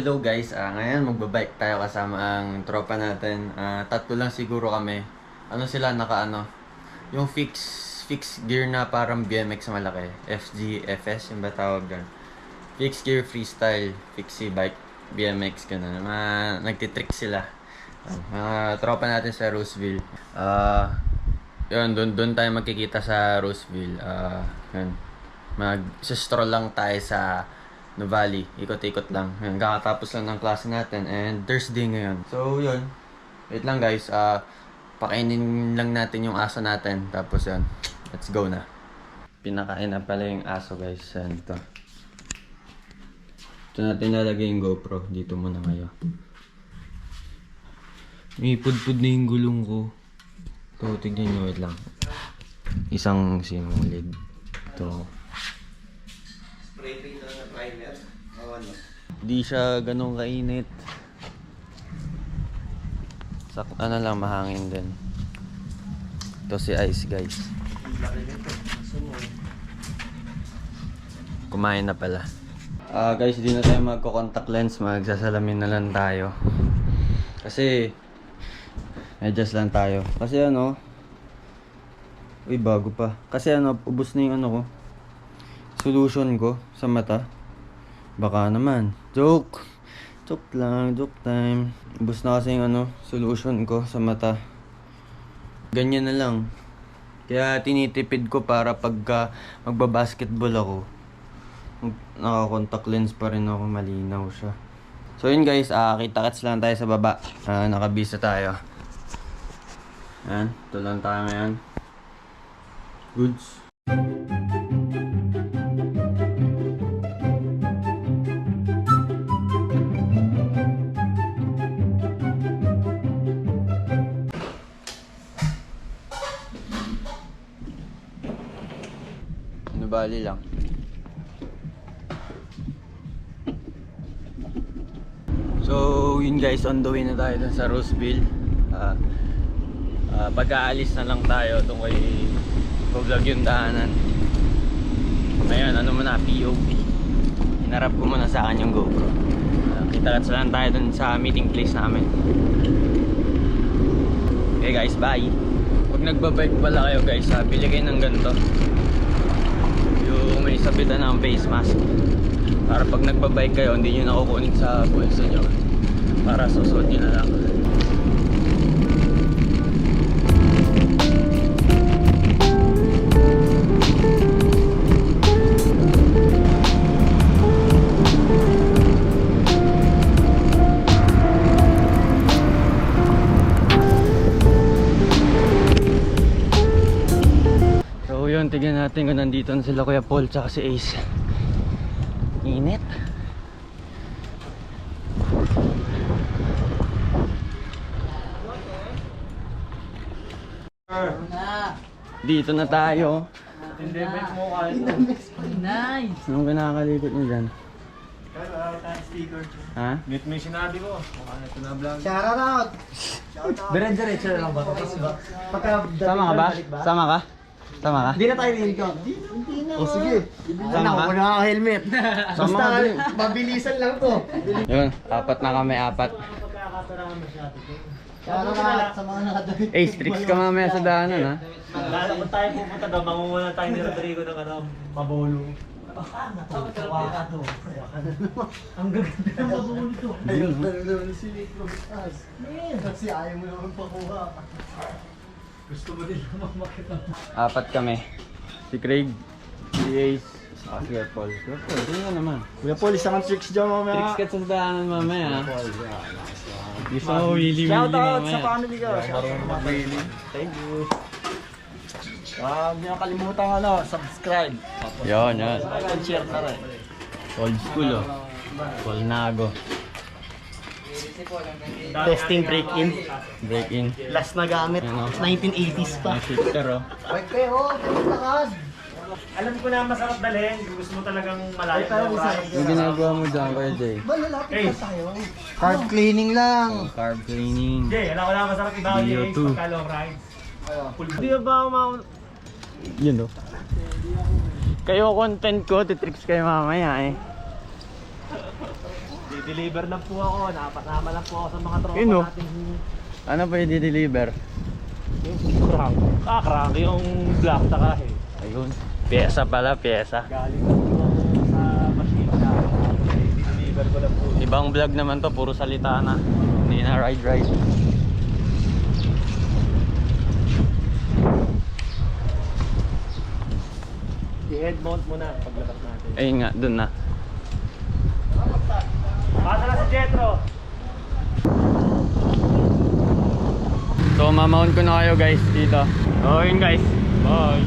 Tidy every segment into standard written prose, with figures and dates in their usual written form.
hello guys. Ngayon magbabike tayo kasama ang tropa natin. Tatlo lang siguro kami. Ano sila yung fix gear na parang BMX malaki. FG, FS yung ba tawag doon? Fix gear freestyle, fixie bike, BMX ganun. Nagtitrick sila. Mga tropa natin sa Roseville. Yun, doon tayo magkikita sa Roseville. Yun. Mag-stroll lang tayo sa Nuvali, ikot-ikot lang. Yan, kakatapos lang ng klase natin and Thursday ngayon. So, yun. Wait lang guys, pakainin lang natin yung aso natin. Tapos yun, let's go na. Pinakain na pala yung aso guys. Yan, ito. Ito natin nalagay yung GoPro. Dito muna ngayon. May pudpud na yung gulong ko. Ito, tignan nyo, wait lang. Isang simulid. Ito. Di siya ganun kainit. Sakto na lang, mahangin din. Ito si Ice guys. Kumain na pala. Guys, di na tayo magko-contact lens. Magsasalamin na lang tayo. Kasi adjust lang tayo. Kasi uy, bago pa. Kasi ubos na yung ko, solution ko sa mata. Baka naman. Joke lang, joke time. Ubus na kasi yung solution ko sa mata. Ganyan na lang. Kaya tinitipid ko para pagka magbabasketball ako, naka-contact lens pa rin ako, malinaw siya. So yun guys, kita-kits lang tayo sa baba. Nakabisa tayo. Ayan, ito lang tayo ngayon. Goods. Bali lang. So yun guys, on the way na tayo dun sa Roseville. Pag-aalis na lang tayo doon kay vlog yung daanan. Ngayon, muna, POV. Hinarap ko muna sa akin yung GoPro. Kita-kits lang tayo dun sa meeting place namin. Okay guys, bye. Pag nagbabike pala kayo guys, bili kayo ng ganito. Yung may sabitan ng face mask. Para pag nagbabike kayo, hindi nyo nakukunin sa bulsa nyo. Para susuot nyo na lang. Tignan natin kung nandito na sila Kuya Paul tsaka si Ace. Init. Dito na tayo. Indemix mo kayo. Nice. Anong kinakalikot nyo dyan? Sticker. Ha? Meet mo yung sinabi ko. Mukha na ito na vlog. Shout out! Dire-diretso na lang ba? Sama ka ba? Sama ka? Tama ka? Hindi na tayo nilko. Hindi na. O sige. Tama ka? Wala ka helmet. Sama Basta ka din. mabilisan lang to. Yun, apat na kami, apat. Shout out sa mga nakadawit. Ace, tricks ka mamaya sa daanan ha. Kung tayo pupunta daw, mangunguna tayo ni Rodrigo ng mabolo. Ang gaganda ng mabolo to. Ayun na naman si Rosas. Kasi ayaw mo naman pakuha. Gusto mo din naman makita. Apat kami. Si Craig, si Ace, saka si Kuya Paul. Kuya Paul, tingnan naman. Kuya Paul, isang tricks dyan mamaya. Tricks ka sa daanan mamaya ha. Gusto mo wili-wili Shout out mamaya. sa family ko. Marunong mag-wheelie. Thank you. Huwag niyo kalimutan subscribe. Yun. Like and share na rin. Old school oh. Polnago. Testing break-in. Break in. Last na gamit. Ano? 1980s pa. Ang filter oh. Wait kayo, lakad. Alam ko na masarap dalhin. Kung gusto mo talagang malayo na price. Yung ginagawa mo dyan, Kuya Jay. Ba, lalapit Hey. na tayo. Carb cleaning lang. Carb cleaning. Jay, alam ko na masarap ibawal ni Ace BO2. pagka long rides. Hindi ba Yun oh. Kayo content ko, titrips kayo mamaya eh. Deliver lang po ako. Nakapasama lang po ako sa mga tropa Yun, oh. natin. Ano pa i-deliver? Yung crank. Crank. Yung black taka eh. Ayun. Pyesa pala, pyesa. Galing lang po ako sa machine na. Deliver ko lang po. Ibang vlog naman to, puro salita na. Hindi na ride. I-head mount muna paglabas natin. Ayun nga, dun na. Pasa na si Jetro. So, mamount ko na kayo guys dito. So, yun guys. Bye.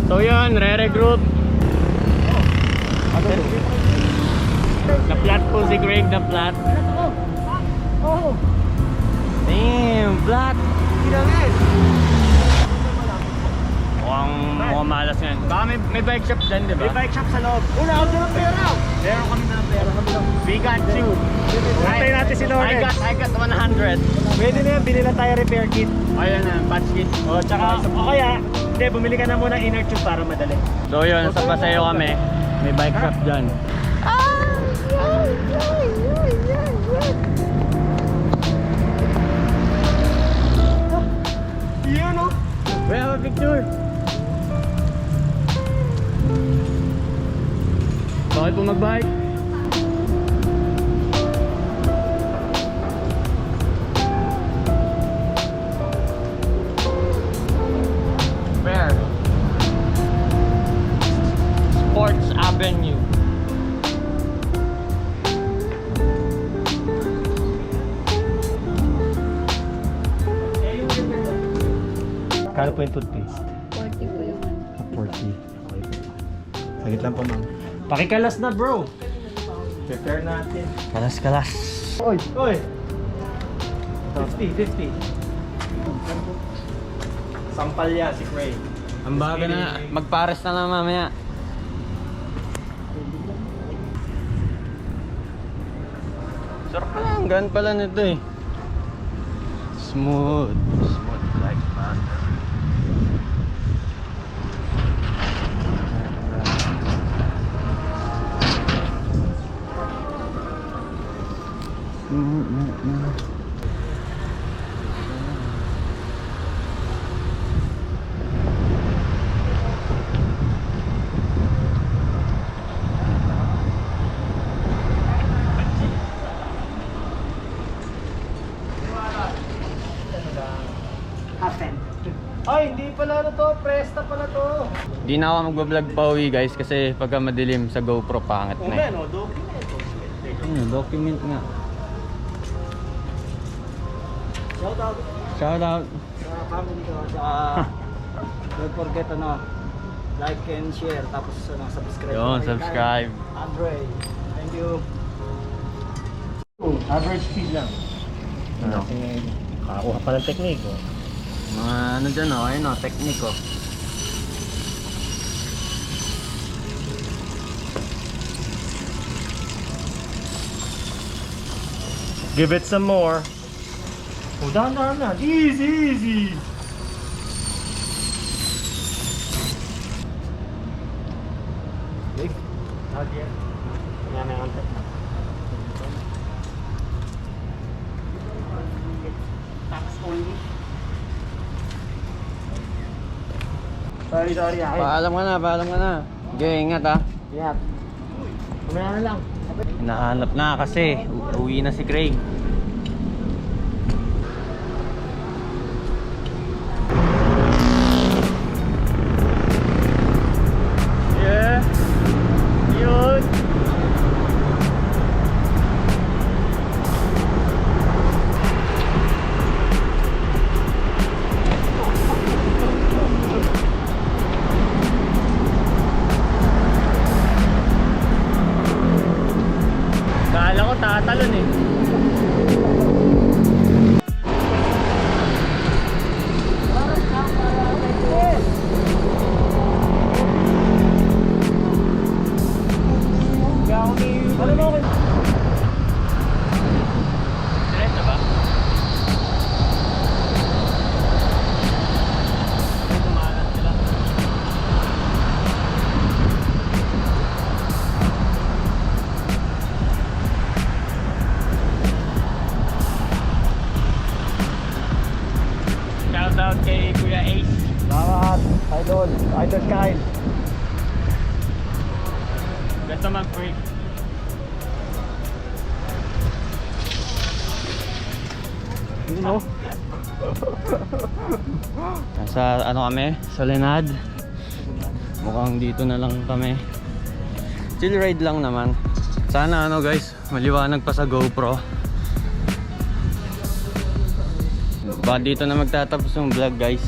So yun, re-regroup. Na-flat po si Greg, na-flat. Damn, flat. Mukhang malas ngayon. Baka may bike shop dyan, di ba? May bike shop sa loob. Una, ako ng pera. Meron kami ng pera. We got you. Puntayin natin si Loren. I got 100. Pwede na yan, bili lang tayo repair kit. Ayun na, patch kit. O, tsaka, o kaya, hindi, bumili ka na muna inner tube para madali. So yun, sa Paseo kami. May bike shop dyan. Yun, o. We have a picture. Bakit po mag-bike? Where? Sports Avenue. Kano po yung toothpaste? 40 po yung ano. 40. Sagit lang po, ma'am. Pakikalas na, bro. Prepare natin. Kalas. Oy! 50. Sampal yan si Craig. Ang baga na, magpares na lang mamaya. Sarap pala, ang gaan pala nito eh. Smooth like butter. presta pala to. Di na ako magbablog pa uwi guys kasi pagka madilim sa GoPro pangit na eh. no, document. Document nga. Shout out Shout out. sa family ko. Don't forget like and share. Tapos subscribe. Yun, subscribe. Andre, thank you. Average speed lang. Ano? Kasi nakakuha pa ng technique. Oh. Mga ano dyan oh, ayun oh, technique oh. Give it some more. Oh, dahan-dahan na. Easy, easy. Wait. Not yet. Kaya na yung Tax only. Sorry, Akin. Paalam ka na. Okay, ingat ah. Yeah. Kumaya na lang. Hinahanap na kasi uwi na si Craig. Yeah. Yun. Kala ko tatalon eh. Ano mo ako? Diretso ba? Ay, tumalas sila. Shout out kay Kuya Ace. Salamat. Idol. Idol Kyle. Basta mag-break. No? Nasa ano kami? Soledad. Mukhang dito na lang kami. Chill ride lang naman. Sana ano guys, maliwanag pa sa GoPro. Ba dito na magtatapos yung vlog guys.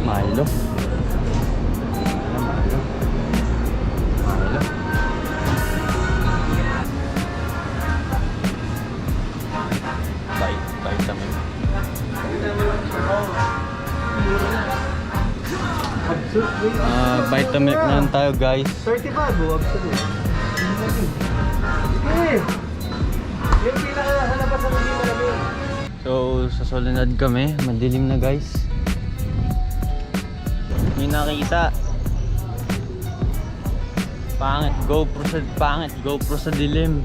Milo. Milo. Vitamin. Vitamin na lang tayo guys. 35 oh, absolute. Sige! Yung pinaka-halabas ang hindi malamig. So sa Soledad kami, madilim na guys. Hindi nakita. Pangit GoPro sa dilim.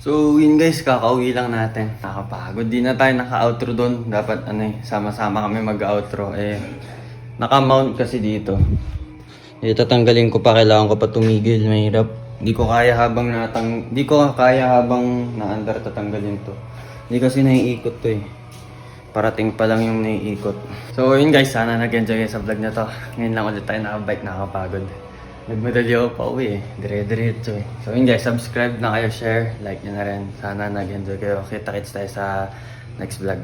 So yun guys, kakauwi lang natin. Nakapagod. Di na tayo naka-outro doon. Dapat sama-sama kami mag-outro. Naka-mount kasi dito. Tatanggalin ko pa, kailangan ko pa tumigil. Mahirap. Di ko kaya habang na-under tatanggalin to. Hindi kasi naiikot to Parating pa lang yung naiikot. So yun guys, sana nag-enjoy kayo sa vlog na to. Ngayon lang ulit tayo nakabike, nakakapagod. Nagmadali ako pa uwi dire-diretso So yun guys, subscribe na kayo, share, like nyo na rin. Sana nag-enjoy kayo. Kita-kits tayo sa next vlog.